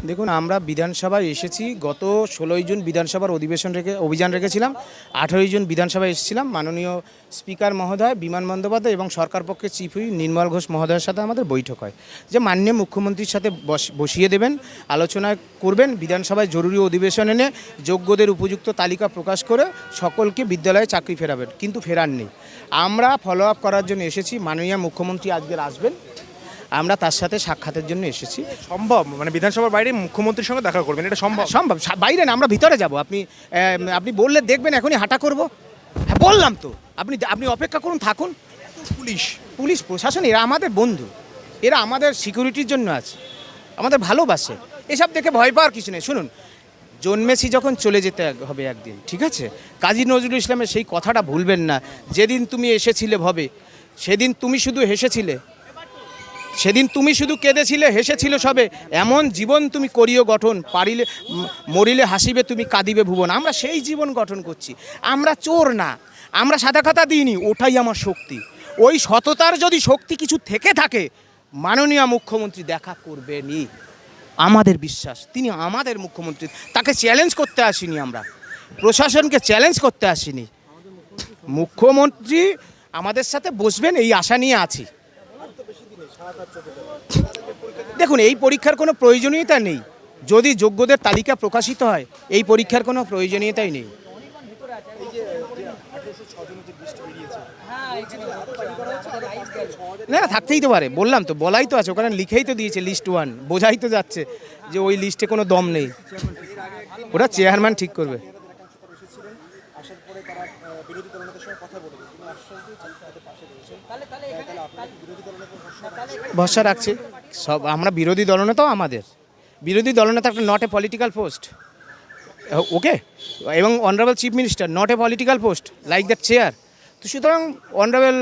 দেখুন, আমরা বিধানসভায় এসেছি গত 16ই জুন বিধানসভার অভিযান রেখেছিলাম। 18ই জুন বিধানসভায় এসেছিলাম। মাননীয় স্পিকার মহোদয় বিমান বন্দ্যোপাধ্যায় এবং সরকার পক্ষের চিফ হুইপ নির্মল ঘোষ মহোদয়ের সাথে আমাদের বৈঠক হয়, যে মাননীয় মুখ্যমন্ত্রীর সাথে বসিয়ে দেবেন, আলোচনা করবেন, বিধানসভায় জরুরি অধিবেশন এনে যোগ্যদের উপযুক্ত তালিকা প্রকাশ করে সকলকে বিদ্যালয়ে চাকরি ফেরাবেন, কিন্তু ফেরাননি। আমরা ফলো আপ করার জন্য এসেছি। মাননীয় মুখ্যমন্ত্রী আজকের আসবেন, আমরা তার সাথে সাক্ষাতের জন্য এসেছি। সম্ভব মানে বিধানসভার বাইরে মুখ্যমন্ত্রীর সঙ্গে দেখা করবেন, এটা সম্ভব? সম্ভব, বাইরে না, আমরা ভিতরে যাব। আপনি বললে দেখবেন এখনই হাঁটা করব। হ্যাঁ, বললাম তো, আপনি অপেক্ষা করুন, থাকুন। পুলিশ প্রশাসন এরা আমাদের বন্ধু, এরা আমাদের সিকিউরিটির জন্য আছে, আমাদের ভালোবাসে। এসব দেখে ভয় পাওয়ার কিছু নেই। শুনুন, জন্মেছি যখন চলে যেতে হবে একদিন, ঠিক আছে? কাজী নজরুল ইসলামের সেই কথাটা ভুলবেন না, যেদিন তুমি এসেছিলে ভবে, সেদিন তুমি শুধু হেসেছিলে, সেদিন তুমি শুধু কেঁদেছিলে, হেসেছিল সবে, এমন জীবন তুমি করিও গঠন, পারিলে মরিলে হাসিবে তুমি, কাঁদিবে ভুবন। আমরা সেই জীবন গঠন করছি। আমরা চোর না, আমরা সাদা খাতা দিইনি, ওটাই আমার শক্তি। ওই সততার যদি শক্তি কিছু থেকে থাকে, মাননীয় মুখ্যমন্ত্রী দেখা করবেনই, আমাদের বিশ্বাস। তিনি আমাদের মুখ্যমন্ত্রী, তাকে চ্যালেঞ্জ করতে আসিনি, আমরা প্রশাসনকে চ্যালেঞ্জ করতে আসিনি। মুখ্যমন্ত্রী আমাদের সাথে বসবেন এই আশা নিয়ে আছি। দেখুন, এই পরীক্ষার কোনো প্রয়োজনীয়তা নেই। যদি যোগ্যদের তালিকা প্রকাশিত হয়, এই পরীক্ষার কোনো প্রয়োজনীয়তাই নেই। না, থাকতেই তো পারে, বললাম তো, বলাই তো আছে, ওখানে লিখেই তো দিয়েছে লিস্ট 1, বোঝাই তো যাচ্ছে যে ওই লিস্টে কোনো দম নেই। ওটা চেয়ারম্যান ঠিক করবে। ভরসা রাখছে সব। আমরা বিরোধী দলনেতাও, আমাদের বিরোধী দলনেতা একটা নট এ পলিটিক্যাল পোস্ট, ওকে, এবং honourable chief minister not a political post like that chair. তো সুতরাং honourable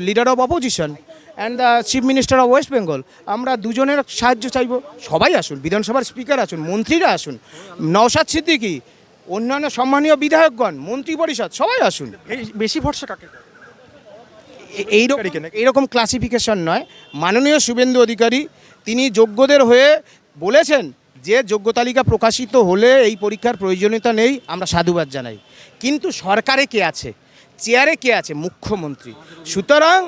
leader of opposition and the chief minister of West Bengal, আমরা দুজনের সাহায্য চাইব। সবাই আসুন, বিধানসভার স্পিকার আসুন, মন্ত্রীরা আসুন, নওশাদ সিদ্দিকী, অন্যান্য সম্মানীয় বিধায়কগণ, মন্ত্রী পরিষদ, সবাই আসুন। বেশি ভরসা কাকে? এইরকম ক্লাসিফিকেশন নয়। মাননীয় শুভেন্দু অধিকারী তিনি যোগ্যদের হয়ে বলেছেন যে যোগ্য তালিকা প্রকাশিত হলে এই পরীক্ষার প্রয়োজনীয়তা নেই, আমরা সাধুবাদ জানাই। কিন্তু সরকারে কে আছে, চেয়ারে কে আছে? মুখ্যমন্ত্রী। সুতরাং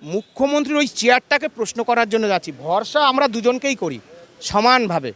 মুখ্যমন্ত্রীর ওই চেয়ারটাকে প্রশ্ন করার জন্য যাচ্ছি। ভরসা আমরা দুজনকেই করি সমানভাবে।